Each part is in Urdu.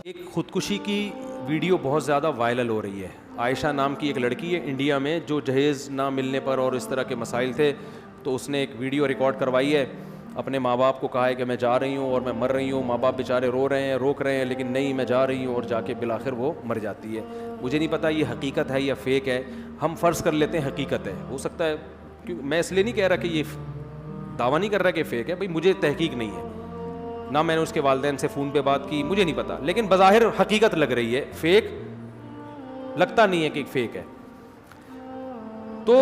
ایک خودکشی کی ویڈیو بہت زیادہ وائرل ہو رہی ہے. عائشہ نام کی ایک لڑکی ہے انڈیا میں, جو جہیز نہ ملنے پر اور اس طرح کے مسائل تھے تو اس نے ایک ویڈیو ریکارڈ کروائی ہے. اپنے ماں باپ کو کہا ہے کہ میں جا رہی ہوں اور میں مر رہی ہوں. ماں باپ بیچارے رو رہے ہیں, روک رہے ہیں, لیکن نہیں میں جا رہی ہوں, اور جا کے بالآخر وہ مر جاتی ہے. مجھے نہیں پتا یہ حقیقت ہے یا فیک ہے. ہم فرض کر لیتے ہیں حقیقت ہے, ہو سکتا ہے, کیونکہ میں اس لیے نہیں کہہ رہا کہ یہ دعویٰ نہیں کر رہا کہ فیک ہے. بھائی مجھے تحقیق نہیں ہے, نہ میں نے اس کے والدین سے فون پہ بات کی, مجھے نہیں پتا, لیکن بظاہر حقیقت لگ رہی ہے. فیک لگتا نہیں ہے کہ فیک ہے. تو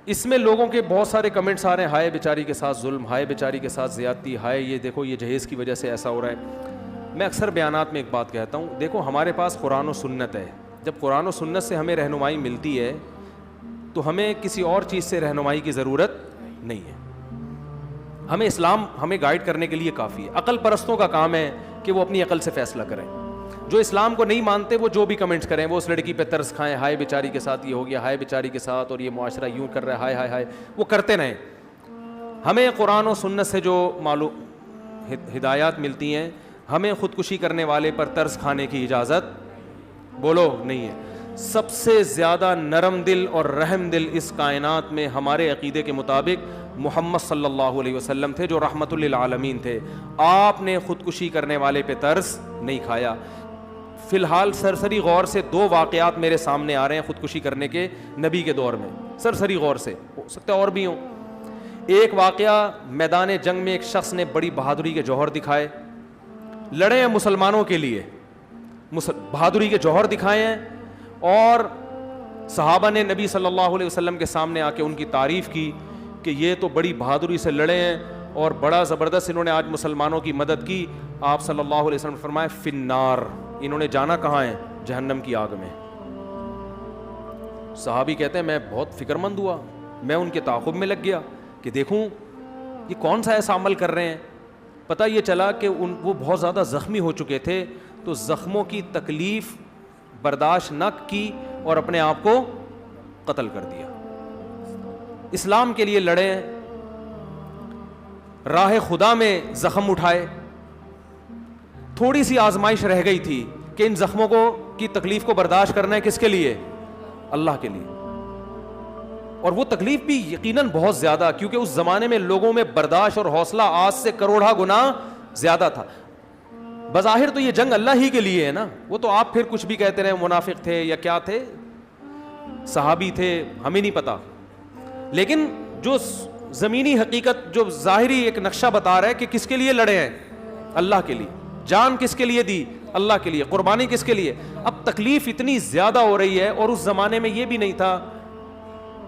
اس میں لوگوں کے بہت سارے کمنٹس آ رہے ہیں, ہائے بیچاری کے ساتھ ظلم, ہائے بیچاری کے ساتھ زیادتی, ہائے یہ دیکھو یہ جہیز کی وجہ سے ایسا ہو رہا ہے. میں اکثر بیانات میں ایک بات کہتا ہوں, دیکھو ہمارے پاس قرآن و سنت ہے. جب قرآن و سنت سے ہمیں رہنمائی ملتی ہے تو ہمیں کسی اور چیز سے رہنمائی کی ضرورت نہیں ہے. ہمیں اسلام ہمیں گائیڈ کرنے کے لیے کافی ہے. عقل پرستوں کا کام ہے کہ وہ اپنی عقل سے فیصلہ کریں. جو اسلام کو نہیں مانتے وہ جو بھی کمنٹس کریں, وہ اس لڑکی پہ ترس کھائیں, ہائے بیچاری کے ساتھ یہ ہو گیا, ہائے بیچاری کے ساتھ, اور یہ معاشرہ یوں کر رہا ہے, ہائے ہائے ہائے, وہ کرتے رہیں. ہمیں قرآن و سنت سے جو معلوم ہدایات ملتی ہیں, ہمیں خودکشی کرنے والے پر ترس کھانے کی اجازت بولو نہیں ہے. سب سے زیادہ نرم دل اور رحم دل اس کائنات میں ہمارے عقیدے کے مطابق محمد صلی اللہ علیہ وسلم تھے, جو رحمت للعالمین تھے. آپ نے خودکشی کرنے والے پہ ترس نہیں کھایا. فی الحال سرسری غور سے 2 واقعات میرے سامنے آ رہے ہیں خودکشی کرنے کے نبی کے دور میں, سرسری غور سے, ہو سکتا ہے اور بھی ہوں. ایک واقعہ, میدان جنگ میں ایک شخص نے بڑی بہادری کے جوہر دکھائے, لڑے ہیں مسلمانوں کے لیے, بہادری کے جوہر دکھائے ہیں, اور صحابہ نے نبی صلی اللہ علیہ وسلم کے سامنے آ کے ان کی تعریف کی کہ یہ تو بڑی بہادری سے لڑے ہیں اور بڑا زبردست انہوں نے آج مسلمانوں کی مدد کی. آپ صلی اللہ علیہ وسلم نے فرمایا فی النار, انہوں نے جانا کہاں ہے, جہنم کی آگ میں. صحابی کہتے ہیں میں بہت فکر مند ہوا, میں ان کے تعاقب میں لگ گیا کہ دیکھوں یہ کون سا ایسا عمل کر رہے ہیں. پتہ یہ چلا کہ وہ بہت زیادہ زخمی ہو چکے تھے, تو زخموں کی تکلیف برداشت نہ کی اور اپنے آپ کو قتل کر دیا. اسلام کے لیے لڑے, راہ خدا میں زخم اٹھائے. تھوڑی سی آزمائش رہ گئی تھی کہ ان زخموں کی تکلیف کو برداشت کرنا ہے کس کے لیے, اللہ کے لیے. اور وہ تکلیف بھی یقیناً بہت زیادہ, کیونکہ اس زمانے میں لوگوں میں برداشت اور حوصلہ آج سے کروڑا گنا زیادہ تھا. بظاہر تو یہ جنگ اللہ ہی کے لیے ہے نا, وہ تو آپ پھر کچھ بھی کہتے رہے, منافق تھے یا کیا تھے, صحابی تھے, ہمیں نہیں پتا. لیکن جو زمینی حقیقت, جو ظاہری ایک نقشہ بتا رہا ہے کہ کس کے لیے لڑے ہیں, اللہ کے لیے. جان کس کے لیے دی, اللہ کے لیے. قربانی کس کے لیے. اب تکلیف اتنی زیادہ ہو رہی ہے, اور اس زمانے میں یہ بھی نہیں تھا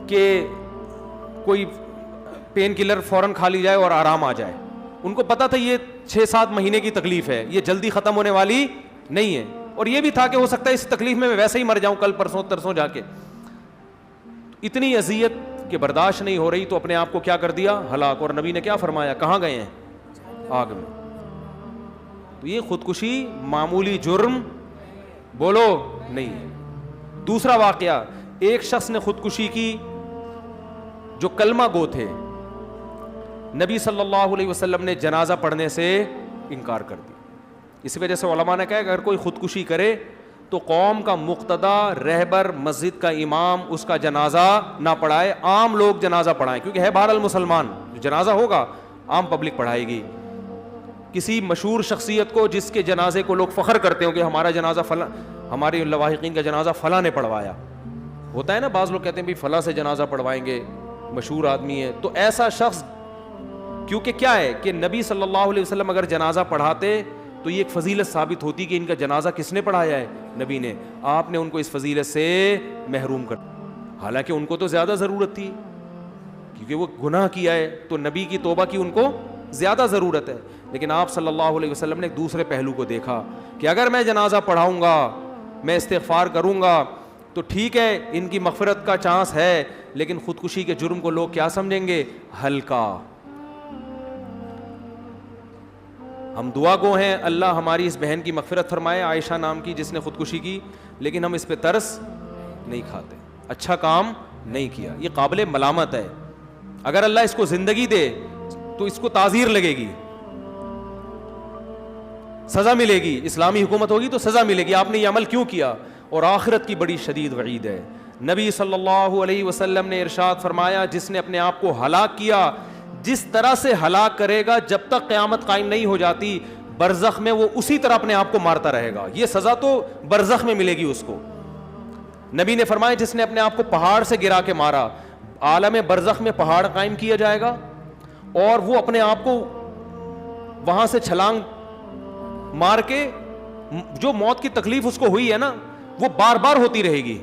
کہ کوئی پین کلر فوراً کھا لی جائے اور آرام آ جائے. ان کو پتا تھا یہ 6-7 مہینے کی تکلیف ہے, یہ جلدی ختم ہونے والی نہیں ہے. اور یہ بھی تھا کہ ہو سکتا ہے اس تکلیف میں ویسے ہی مر جاؤں کل پرسوں ترسوں جا کے. اتنی اذیت کہ برداشت نہیں ہو رہی, تو اپنے آپ کو کیا کر دیا, ہلاک. اور نبی نے کیا فرمایا, کہاں گئے ہیں, آگ میں. تو یہ خودکشی معمولی جرم بولو نہیں ہے. دوسرا واقعہ, ایک شخص نے خودکشی کی جو کلمہ گو تھے. نبی صلی اللہ علیہ وسلم نے جنازہ پڑھنے سے انکار کر دیا. اس وجہ سے علماء نے کہا کہ اگر کوئی خودکشی کرے تو قوم کا مقتدی, رہبر, مسجد کا امام اس کا جنازہ نہ پڑھائے, عام لوگ جنازہ پڑھائیں, کیونکہ ہے بہرحال مسلمان, جو جنازہ ہوگا عام پبلک پڑھائے گی. کسی مشہور شخصیت کو جس کے جنازے کو لوگ فخر کرتے ہوں کہ ہمارا جنازہ فلاں, ہمارے لواحقین کا جنازہ فلاں نے پڑھوایا, ہوتا ہے نا, بعض لوگ کہتے ہیں بھی فلاں سے جنازہ پڑھوائیں گے, مشہور آدمی ہے. تو ایسا شخص, کیونکہ کیا ہے کہ نبی صلی اللہ علیہ وسلم اگر جنازہ پڑھاتے تو یہ ایک فضیلت ثابت ہوتی کہ ان کا جنازہ کس نے پڑھایا ہے, نبی نے. آپ نے ان کو اس فضیلت سے محروم کر, حالانکہ ان کو تو زیادہ ضرورت تھی کیونکہ وہ گناہ کیا ہے, تو نبی کی توبہ کی ان کو زیادہ ضرورت ہے. لیکن آپ صلی اللہ علیہ وسلم نے ایک دوسرے پہلو کو دیکھا کہ اگر میں جنازہ پڑھاؤں گا, میں استغفار کروں گا, تو ٹھیک ہے ان کی مغفرت کا چانس ہے, لیکن خودکشی کے جرم کو لوگ کیا سمجھیں گے, ہلکا. ہم دعا گو ہیں اللہ ہماری اس بہن کی مغفرت فرمائے, عائشہ نام کی جس نے خودکشی کی, لیکن ہم اس پہ ترس نہیں کھاتے, اچھا کام نہیں کیا. یہ قابل ملامت ہے. اگر اللہ اس کو زندگی دے تو اس کو تعزیر لگے گی, سزا ملے گی. اسلامی حکومت ہوگی تو سزا ملے گی, آپ نے یہ عمل کیوں کیا. اور آخرت کی بڑی شدید وعید ہے. نبی صلی اللہ علیہ وسلم نے ارشاد فرمایا, جس نے اپنے آپ کو ہلاک کیا, جس طرح سے ہلاک کرے گا جب تک قیامت قائم نہیں ہو جاتی, برزخ میں وہ اسی طرح اپنے آپ کو مارتا رہے گا. یہ سزا تو برزخ میں ملے گی اس کو. نبی نے فرمایا, جس نے اپنے آپ کو پہاڑ سے گرا کے مارا, عالم برزخ میں پہاڑ قائم کیا جائے گا اور وہ اپنے آپ کو وہاں سے چھلانگ مار کے, جو موت کی تکلیف اس کو ہوئی ہے نا وہ بار بار ہوتی رہے گی.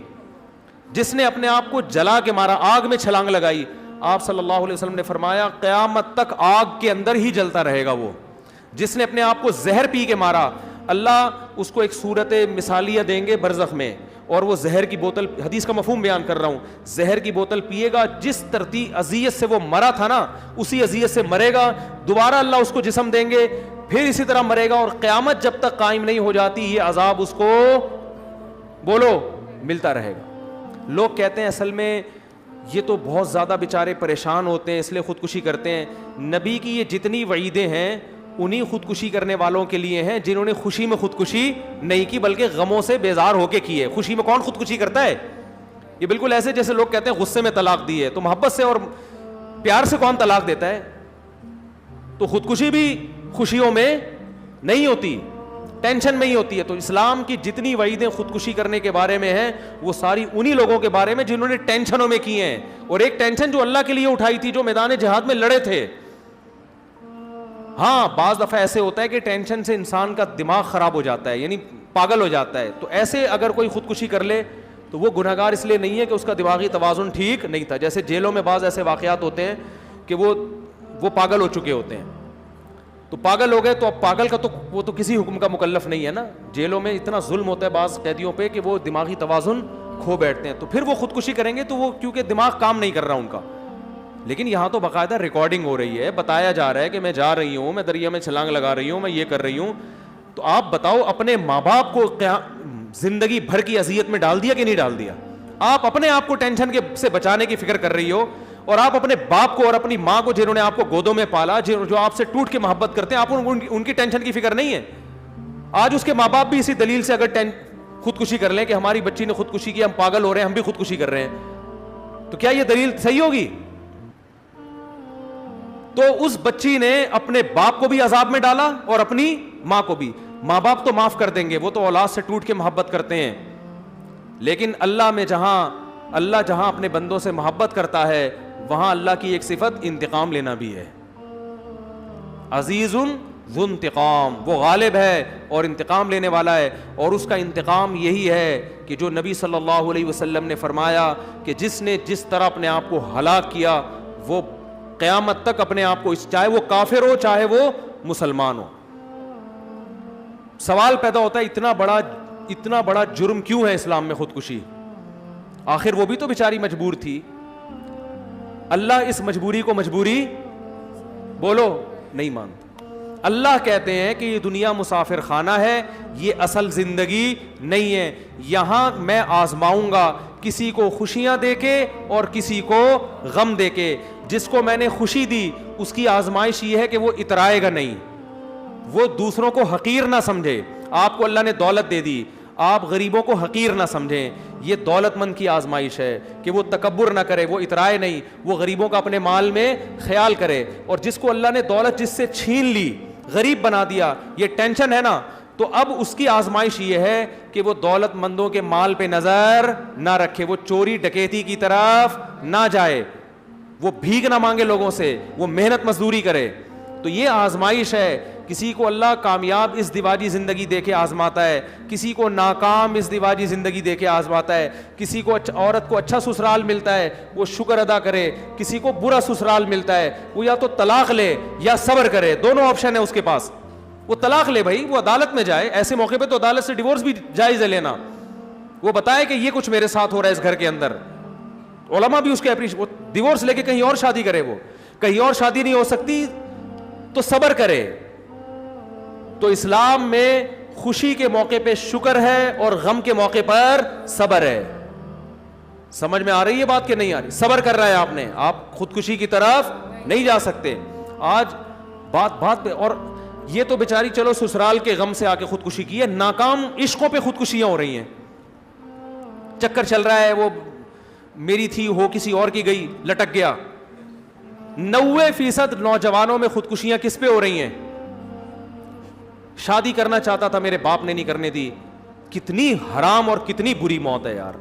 جس نے اپنے آپ کو جلا کے مارا, آگ میں چھلانگ لگائی, آپ صلی اللہ علیہ وسلم نے فرمایا قیامت تک آگ کے اندر ہی جلتا رہے گا وہ. جس نے اپنے آپ کو زہر پی کے مارا, اللہ اس کو ایک صورت مثالیہ دیں گے برزخ میں, اور وہ زہر کی بوتل, حدیث کا مفہوم بیان کر رہا ہوں, زہر کی بوتل پیے گا, جس ترتیب اذیت سے وہ مرا تھا نا اسی اذیت سے مرے گا. دوبارہ اللہ اس کو جسم دیں گے, پھر اسی طرح مرے گا, اور قیامت جب تک قائم نہیں ہو جاتی یہ عذاب اس کو بولو ملتا رہے گا. لوگ کہتے ہیں اصل میں یہ تو بہت زیادہ بیچارے پریشان ہوتے ہیں اس لیے خودکشی کرتے ہیں. نبی کی یہ جتنی وعیدیں ہیں انہی خودکشی کرنے والوں کے لیے ہیں جنہوں نے خوشی میں خودکشی نہیں کی بلکہ غموں سے بیزار ہو کے کی ہے. خوشی میں کون خودکشی کرتا ہے؟ یہ بالکل ایسے جیسے لوگ کہتے ہیں غصے میں طلاق دی ہے, تو محبت سے اور پیار سے کون طلاق دیتا ہے؟ تو خودکشی بھی خوشیوں میں نہیں ہوتی, ٹینشن میں ہی ہوتی ہے. تو اسلام کی جتنی وعیدیں خودکشی کرنے کے بارے میں ہیں وہ ساری انہی لوگوں کے بارے میں جنہوں نے ٹینشنوں میں کی ہیں. اور ایک ٹینشن جو اللہ کے لیے اٹھائی تھی, جو میدان جہاد میں لڑے تھے. ہاں بعض دفعہ ایسے ہوتا ہے کہ ٹینشن سے انسان کا دماغ خراب ہو جاتا ہے, یعنی پاگل ہو جاتا ہے. تو ایسے اگر کوئی خودکشی کر لے تو وہ گنہگار اس لیے نہیں ہے کہ اس کا دماغی توازن ٹھیک نہیں تھا. جیسے جیلوں میں بعض ایسے واقعات ہوتے ہیں کہ وہ پاگل ہو چکے ہوتے ہیں, تو پاگل ہو گئے تو اب پاگل کا تو وہ تو کسی حکم کا مکلف نہیں ہے نا. جیلوں میں اتنا ظلم ہوتا ہے بعض قیدیوں پہ کہ وہ دماغی توازن کھو بیٹھتے ہیں, تو پھر وہ خودکشی کریں گے تو وہ کیونکہ دماغ کام نہیں کر رہا ان کا. لیکن یہاں تو باقاعدہ ریکارڈنگ ہو رہی ہے, بتایا جا رہا ہے کہ میں جا رہی ہوں, میں دریا میں چھلانگ لگا رہی ہوں, میں یہ کر رہی ہوں. تو آپ بتاؤ اپنے ماں باپ کو زندگی بھر کی اذیت میں ڈال دیا کہ نہیں ڈال دیا؟ آپ اپنے آپ کو ٹینشن سے بچانے کی فکر کر رہی ہو, اور آپ اپنے باپ کو اور اپنی ماں کو جنہوں نے آپ کو گودوں میں پالا, جو آپ سے ٹوٹ کے محبت کرتے ہیں, آپ ان کی ٹینشن کی فکر نہیں ہے. آج اس کے ماں باپ بھی اسی دلیل سے اگر خودکشی کر لیں کہ ہماری بچی نے خودکشی کی, ہم پاگل ہو رہے ہیں, ہم بھی خودکشی کر رہے ہیں, تو کیا یہ دلیل صحیح ہوگی؟ تو اس بچی نے اپنے باپ کو بھی عذاب میں ڈالا اور اپنی ماں کو بھی. ماں باپ تو معاف کر دیں گے, وہ تو اولاد سے ٹوٹ کے محبت کرتے ہیں, لیکن اللہ جہاں اپنے بندوں سے محبت کرتا ہے وہاں اللہ کی ایک صفت انتقام لینا بھی ہے. عزیز ذو انتقام, وہ غالب ہے اور انتقام لینے والا ہے. اور اس کا انتقام یہی ہے کہ جو نبی صلی اللہ علیہ وسلم نے فرمایا کہ جس نے جس طرح اپنے آپ کو ہلاک کیا وہ قیامت تک اپنے آپ کو, چاہے وہ کافر ہو چاہے وہ مسلمان ہو. سوال پیدا ہوتا ہے اتنا بڑا جرم کیوں ہے اسلام میں خودکشی؟ آخر وہ بھی تو بیچاری مجبور تھی. اللہ اس مجبوری کو مجبوری بولو نہیں مانتا. اللہ کہتے ہیں کہ یہ دنیا مسافر خانہ ہے, یہ اصل زندگی نہیں ہے. یہاں میں آزماؤں گا کسی کو خوشیاں دے کے اور کسی کو غم دے کے. جس کو میں نے خوشی دی اس کی آزمائش یہ ہے کہ وہ اترائے گا نہیں, وہ دوسروں کو حقیر نہ سمجھے. آپ کو اللہ نے دولت دے دی, آپ غریبوں کو حقیر نہ سمجھیں. یہ دولت مند کی آزمائش ہے کہ وہ تکبر نہ کرے, وہ اترائے نہیں, وہ غریبوں کا اپنے مال میں خیال کرے. اور جس کو اللہ نے دولت جس سے چھین لی, غریب بنا دیا, یہ ٹینشن ہے نا, تو اب اس کی آزمائش یہ ہے کہ وہ دولت مندوں کے مال پہ نظر نہ رکھے, وہ چوری ڈکیتی کی طرف نہ جائے, وہ بھیک نہ مانگے لوگوں سے, وہ محنت مزدوری کرے. تو یہ آزمائش ہے. کسی کو اللہ کامیاب اس دیواجی زندگی دے کے آزماتا ہے, کسی کو ناکام اس دیواجی زندگی دے کے آزماتا ہے. کسی کو عورت کو اچھا سسرال ملتا ہے وہ شکر ادا کرے, کسی کو برا سسرال ملتا ہے وہ یا تو طلاق لے یا صبر کرے, دونوں آپشن ہے اس کے پاس. وہ طلاق لے بھائی, وہ عدالت میں جائے, ایسے موقع پہ تو عدالت سے ڈیورس بھی جائز ہے لینا. وہ بتائے کہ یہ کچھ میرے ساتھ ہو رہا ہے اس گھر کے اندر, علماء بھی اس کے وہ ڈیورس لے کے کہیں اور شادی کرے, وہ کہیں اور شادی نہیں ہو سکتی تو صبر کرے. تو اسلام میں خوشی کے موقع پہ شکر ہے اور غم کے موقع پر صبر ہے. سمجھ میں آ رہی ہے بات کہ نہیں آ رہی؟ صبر کر رہا ہے آپ نے, آپ خودکشی کی طرف نہیں جا سکتے. آج بات بات پہ. اور یہ تو بیچاری چلو سسرال کے غم سے آ کے خودکشی کی ہے, ناکام عشقوں پہ خودکشیاں ہو رہی ہیں. چکر چل رہا ہے, وہ میری تھی ہو کسی اور کی گئی, لٹک گیا. 90% نوجوانوں میں خودکشیاں کس پہ ہو رہی ہیں؟ شادی کرنا چاہتا تھا, میرے باپ نے نہیں کرنے دی. کتنی حرام اور کتنی بری موت ہے یار.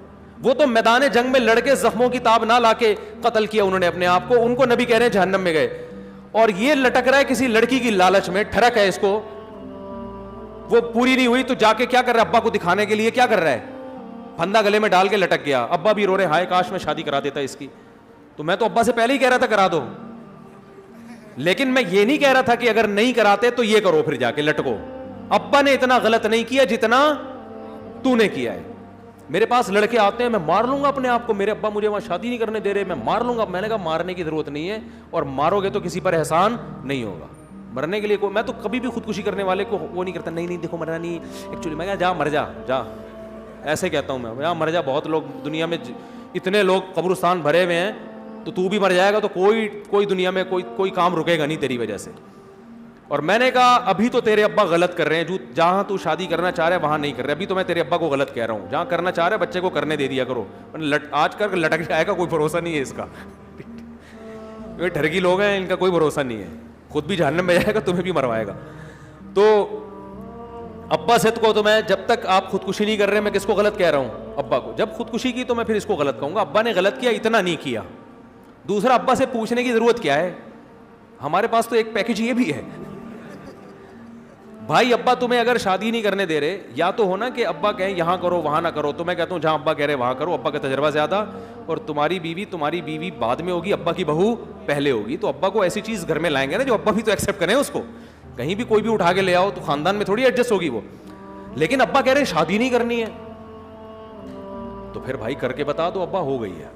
وہ تو میدان جنگ میں لڑکے زخموں کی تاب نہ لا کے قتل کیا انہوں نے اپنے آپ کو, ان کو نبی کہہ رہے ہیں جہنم میں گئے. اور یہ لٹک رہا ہے کسی لڑکی کی لالچ میں, ٹھڑک ہے اس کو, وہ پوری نہیں ہوئی تو جا کے کیا کر رہا ہے, ابا کو دکھانے کے لیے کیا کر رہا ہے, پھندا گلے میں ڈال کے لٹک گیا. ابا بھی رو رہے, ہائے کاش میں شادی کرا دیتا اس کی. تو میں تو ابا سے پہلے ہی کہہ رہا تھا کرا دو, لیکن میں یہ نہیں کہہ رہا تھا کہ اگر نہیں کراتے تو یہ کرو, پھر جا کے لٹکو. ابا نے اتنا غلط نہیں کیا جتنا تو نے کیا ہے. میرے پاس لڑکے آتے ہیں, میں مار لوں گا اپنے آپ کو, میرے ابا مجھے وہاں شادی نہیں کرنے دے رہے, میں مار لوں گا. میں نے کہا مارنے کی ضرورت نہیں ہے, اور مارو گے تو کسی پر احسان نہیں ہوگا. مرنے کے لیے میں تو کبھی بھی خودکشی کرنے والے کو وہ نہیں کرتا, نہیں دیکھو مرنا نہیں ایکچولی. میں کہا جا مر جا, جا, ایسے کہتا ہوں میں, مر جا. بہت لوگ دنیا میں, اتنے لوگ قبرستان بھرے ہوئے ہیں, تو بھی مر جائے گا تو کوئی دنیا میں کوئی کام رکے گا نہیں تیری وجہ سے. اور میں نے کہا ابھی تو تیرے ابا غلط کر رہے ہیں, جہاں تو شادی کرنا چاہ رہے ہیں وہاں نہیں کر رہے. ابھی تو میں تیرے ابا کو غلط کہہ رہا ہوں, جہاں کرنا چاہ رہے ہیں بچے کو کرنے دے دیا کرو. آج کر لٹک جائے گا, کوئی بھروسہ نہیں ہے اس کا. یہ ٹھرکی لوگ ہیں, ان کا کوئی بھروسہ نہیں ہے, خود بھی جہنم میں جائے گا, تمہیں بھی مروائے گا. تو ابا سے کو تو میں, جب تک آپ خودکشی نہیں کر رہے, میں کس کو غلط کہہ رہا ہوں, ابا کو. جب خودکشی کی تو میں پھر اس کو غلط کہوں گا. ابا نے غلط کیا, اتنا نہیں کیا. دوسرا, ابا سے پوچھنے کی ضرورت کیا ہے, ہمارے پاس تو ایک پیکج یہ بھی ہے. بھائی ابا تمہیں اگر شادی نہیں کرنے دے رہے, یا تو ہونا کہ ابا کہیں یہاں کرو وہاں نہ کرو, تو میں کہتا ہوں جہاں ابا کہہ رہے وہاں کرو, ابا کا تجربہ زیادہ, اور تمہاری بیوی بعد میں ہوگی, ابا کی بہو پہلے ہوگی. تو ابا کو ایسی چیز گھر میں لائیں گے نا جو ابا بھی تو ایکسیپٹ کریں اس کو. کہیں بھی کوئی بھی اٹھا کے لے آؤ تو خاندان میں تھوڑی ایڈجسٹ ہوگی وہ. لیکن ابا کہہ رہے شادی نہیں کرنی ہے, تو پھر بھائی کر کے بتا دو ابا ہو گئی ہے.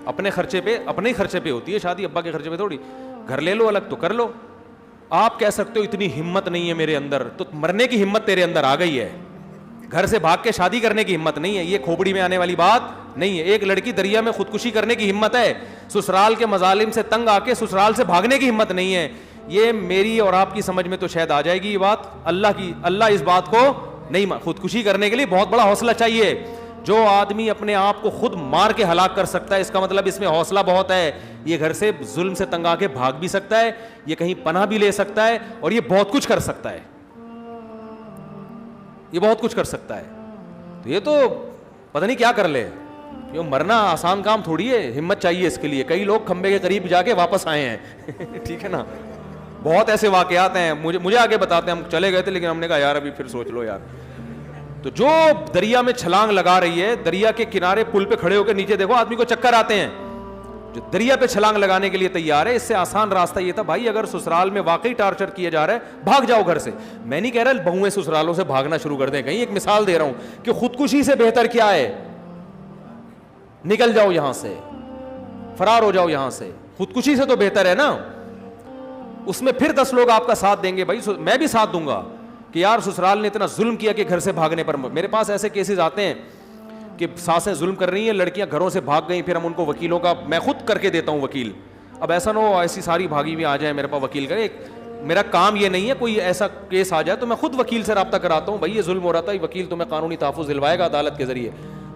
اپنے خرچے پہ, اپنے ہی خرچے پہ ہوتی ہے شادی, ابا کے خرچے پہ تھوڑی. گھر لے لو الگ تو کر لو. آپ کہہ سکتے ہو اتنی ہمت نہیں ہے میرے اندر, تو مرنے کی ہمت تیرے اندر آ گئی ہے, گھر سے بھاگ کے شادی کرنے کی ہمت نہیں ہے. یہ کھوپڑی میں آنے والی بات نہیں ہے. ایک لڑکی دریا میں خودکشی کرنے کی ہمت ہے, سسرال کے مظالم سے تنگ آ کے سسرال سے بھاگنے کی ہمت نہیں ہے. یہ میری اور آپ کی سمجھ میں تو شاید آ جائے گی یہ بات, اللہ اس بات کو نہیں. خودکشی کرنے کے لیے بہت بڑا حوصلہ چاہیے. جو آدمی اپنے آپ کو خود مار کے ہلاک کر سکتا ہے, اس کا مطلب اس میں حوصلہ بہت ہے. یہ گھر سے ظلم سے تنگ آ کے بھاگ بھی سکتا ہے, یہ کہیں پناہ بھی لے سکتا ہے, اور یہ بہت کچھ کر سکتا ہے, یہ بہت کچھ کر سکتا ہے. تو یہ تو پتہ نہیں کیا کر لے. یہ مرنا آسان کام تھوڑی ہے, ہمت چاہیے اس کے لیے. کئی لوگ کھمبے کے قریب جا کے واپس آئے ہیں. ٹھیک ہے نا, بہت ایسے واقعات ہیں. مجھے آگے بتاتے ہیں, ہم چلے گئے تھے لیکن ہم نے کہا یار ابھی پھر سوچ لو یار. تو جو دریا میں چھلانگ لگا رہی ہے, دریا کے کنارے پل پہ کھڑے ہو کے نیچے دیکھو, آدمی کو چکر آتے ہیں. جو دریا پہ چھلانگ لگانے کے لیے تیار ہے, اس سے آسان راستہ یہ تھا بھائی اگر سسرال میں واقعی ٹارچر کیا جا رہا ہے, بھاگ جاؤ گھر سے. میں نہیں کہہ رہا بہویں سسرالوں سے بھاگنا شروع کر دیں, کہیں ایک مثال دے رہا ہوں کہ خودکشی سے بہتر کیا ہے, نکل جاؤ یہاں سے, فرار ہو جاؤ یہاں سے. خودکشی سے تو بہتر ہے نا, اس میں پھر 10 لوگ آپ کا ساتھ دیں گے. بھائی میں بھی ساتھ دوں گا کہ یار سسرال نے اتنا ظلم کیا کہ گھر سے بھاگنے پر. میرے پاس ایسے کیسز آتے ہیں کہ ساسیں ظلم کر رہی ہیں, لڑکیاں گھروں سے بھاگ گئیں, پھر ہم ان کو وکیلوں کا, میں خود کر کے دیتا ہوں وکیل. اب ایسا نہ ہو ایسی ساری بھاگی ہوئی آ جائیں میرے پاس وکیل کرے. میرا کام یہ نہیں ہے, کوئی ایسا کیس آ جائے تو میں خود وکیل سے رابطہ کراتا ہوں, بھائی یہ ظلم ہو رہا تھا, وکیل تمہیں قانونی تحفظ دلوائے گا عدالت کے ذریعے.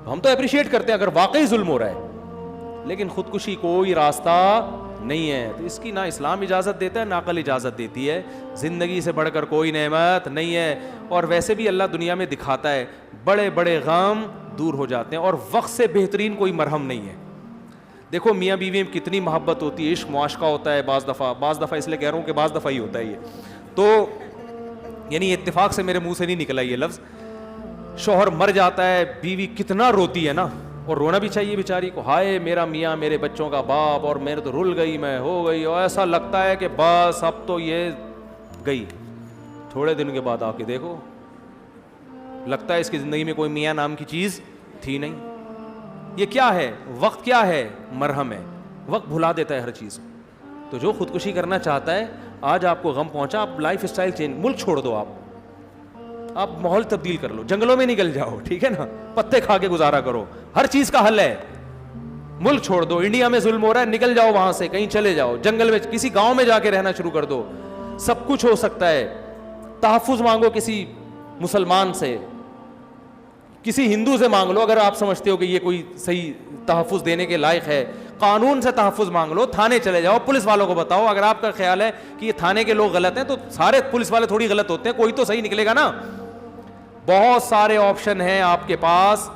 ہم تو اپریشیٹ کرتے ہیں اگر واقعی ظلم ہو رہا ہے, لیکن خودکشی کوئی راستہ نہیں ہے. تو اس کی نہ اسلام اجازت دیتا ہے نہ عقل اجازت دیتی ہے. زندگی سے بڑھ کر کوئی نعمت نہیں ہے. اور ویسے بھی اللہ دنیا میں دکھاتا ہے, بڑے بڑے غم دور ہو جاتے ہیں, اور وقت سے بہترین کوئی مرہم نہیں ہے. دیکھو میاں بیوی میں کتنی محبت ہوتی ہے, عشق معاشقہ ہوتا ہے بعض دفعہ اس لیے کہہ رہا ہوں کہ بعض دفعہ ہی ہوتا ہے یہ. تو یعنی اتفاق سے میرے منہ سے نہیں نکلا یہ لفظ. شوہر مر جاتا ہے, بیوی کتنا روتی ہے نا, اور رونا بھی چاہیے بیچاری کو, ہائے میرا میاں میرے بچوں کا باپ, اور میرے تو رل گئی, میں ہو گئی, اور ایسا لگتا ہے کہ بس اب تو یہ گئی. تھوڑے دن کے بعد آ کے دیکھو, لگتا ہے اس کی زندگی میں کوئی میاں نام کی چیز تھی نہیں. یہ کیا ہے, وقت کیا ہے, مرہم ہے. وقت بھلا دیتا ہے ہر چیز. تو جو خودکشی کرنا چاہتا ہے, آج آپ کو غم پہنچا, آپ لائف اسٹائل چینج, ملک چھوڑ دو, آپ ماحول تبدیل کر لو, جنگلوں میں نکل جاؤ, ٹھیک ہے نا, پتے کھا کے گزارا کرو, ہر چیز کا حل ہے. ملک چھوڑ دو, انڈیا میں ظلم ہو رہا ہے, نکل جاؤ وہاں سے, کہیں چلے جاؤ, جنگل میں کسی گاؤں میں جا کے رہنا شروع کر دو, سب کچھ ہو سکتا ہے. تحفظ مانگو کسی مسلمان سے, کسی ہندو سے مانگ لو اگر آپ سمجھتے ہو کہ یہ کوئی صحیح تحفظ دینے کے لائق ہے. قانون سے تحفظ مانگ لو, تھانے چلے جاؤ, پولیس والوں کو بتاؤ. اگر آپ کا خیال ہے کہ یہ تھانے کے لوگ غلط ہیں تو سارے پولیس والے تھوڑی غلط ہوتے ہیں, کوئی تو صحیح نکلے گا نا. بہت سارے آپشن ہیں آپ کے پاس,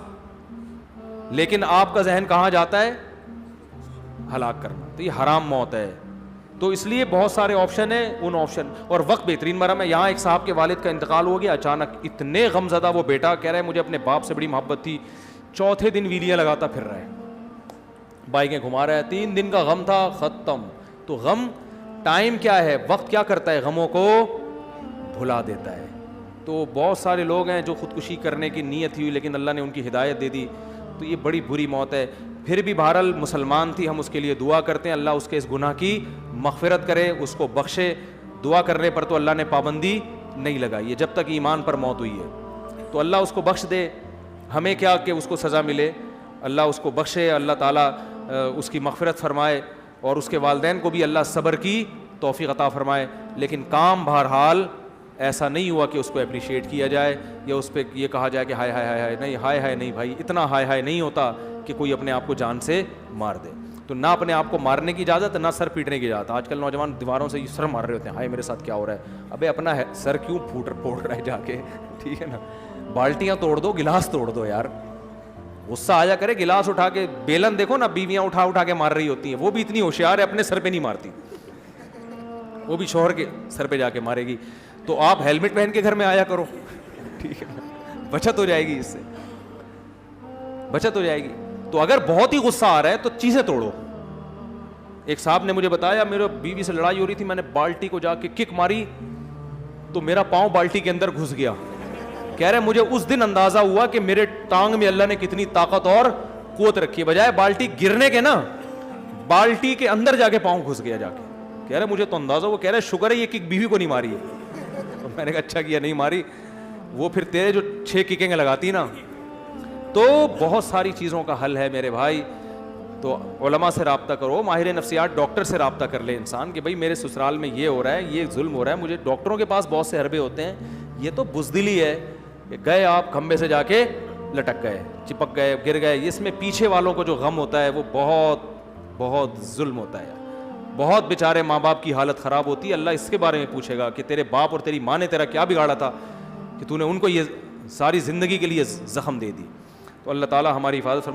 لیکن آپ کا ذہن کہاں جاتا ہے؟ ہلاک کرنا. تو یہ حرام موت ہے. تو اس لیے بہت سارے آپشن ہیں, ان آپشن اور وقت بہترین مرم ہے. یہاں ایک صاحب کے والد کا انتقال ہو گیا اچانک, اتنے غم زدہ وہ بیٹا, کہہ رہا ہے مجھے اپنے باپ سے بڑی محبت تھی, چوتھے دن ویلیاں لگاتا پھر رہا ہے, بائکیں گھما رہا ہے, 3 دن کا غم تھا, ختم. تو غم ٹائم کیا ہے, وقت کیا کرتا ہے, غموں کو بھلا دیتا ہے. تو بہت سارے لوگ ہیں جو خودکشی کرنے کی نیت ہوئی لیکن اللہ نے ان کی ہدایت دے دی, تو یہ بڑی بری موت ہے. پھر بھی بہرحال مسلمان تھی, ہم اس کے لیے دعا کرتے ہیں, اللہ اس کے اس گناہ کی مغفرت کرے, اس کو بخشے. دعا کرنے پر تو اللہ نے پابندی نہیں لگائی ہے جب تک ایمان پر موت ہوئی ہے, تو اللہ اس کو بخش دے. ہمیں کیا کہ اس کو سزا ملے, اللہ اس کو بخشے, اللہ تعالیٰ اس کی مغفرت فرمائے, اور اس کے والدین کو بھی اللہ صبر کی توفیق عطا فرمائے. لیکن کام بہرحال ایسا نہیں ہوا کہ اس کو اپریشیٹ کیا جائے یا اس پہ یہ کہا جائے کہ ہائے ہائے ہائے ہائے. نہیں, ہائے ہائے نہیں بھائی, اتنا ہائے ہائے نہیں ہوتا کہ کوئی اپنے آپ کو جان سے مار دے. تو نہ اپنے آپ کو مارنے کی اجازت, نہ سر پیٹنے کی اجازت. آج کل نوجوان دیواروں سے سر مار رہے ہوتے ہیں, ہائے میرے ساتھ کیا ہو رہا ہے. ابے اپنا سر کیوں پھوڑ رہا ہے جا کے, ٹھیک ہے نا. بالٹیاں توڑ دو, گلاس توڑ دو یار. غصہ آ جا کرے, گلاس اٹھا کے, بیلن دیکھو نا, بیویاں اٹھا کے مار رہی ہوتی ہیں, وہ بھی اتنی ہوشیار ہے اپنے سر پہ نہیں مارتی, وہ بھی شوہر کے سر پہ جا کے مارے گی. تو آپ ہیلمٹ پہن کے گھر میں آیا کرو, ٹھیک ہے نا, بچت ہو جائے گی, اس سے بچت ہو جائے گی. تو اگر بہت ہی غصہ آ رہا ہے تو چیزیں توڑو. ایک صاحب نے مجھے بتایا, میرے بیوی سے لڑائی ہو رہی تھی, میں نے بالٹی کو جا کے کک ماری تو میرا پاؤں بالٹی کے اندر گھس گیا. کہہ رہے مجھے اس دن اندازہ ہوا کہ میرے ٹانگ میں اللہ نے کتنی طاقت اور قوت رکھی ہے, بجائے بالٹی گرنے کے نا, بالٹی کے اندر جا کے پاؤں گھس گیا جا کے. کہہ رہے مجھے تو اندازہ, وہ کہہ رہے شکر ہے یہ کک بیوی کو نہیں ماری ہے. میں نے کہا اچھا کیا نہیں ماری, وہ پھر تیرے جو 6 ککیں لگاتی نا. تو بہت ساری چیزوں کا حل ہے میرے بھائی. تو علماء سے رابطہ کرو, ماہر نفسیات ڈاکٹر سے رابطہ کر لے انسان کہ بھائی میرے سسرال میں یہ ہو رہا ہے, یہ ظلم ہو رہا ہے. مجھے ڈاکٹروں کے پاس بہت سے حربے ہوتے ہیں, یہ تو بزدلی ہے کہ گئے آپ کھمبے سے جا کے لٹک گئے, چپک گئے, گر گئے. اس میں پیچھے والوں کو جو غم ہوتا ہے وہ بہت بہت ظلم ہوتا ہے. بہت بیچارے ماں باپ کی حالت خراب ہوتی ہے. اللہ اس کے بارے میں پوچھے گا کہ تیرے باپ اور تیری ماں نے تیرا کیا بگاڑا تھا کہ تو نے ان کو یہ ساری زندگی کے لیے زخم دے دی. تو اللہ تعالیٰ ہماری حفاظت فرمائے.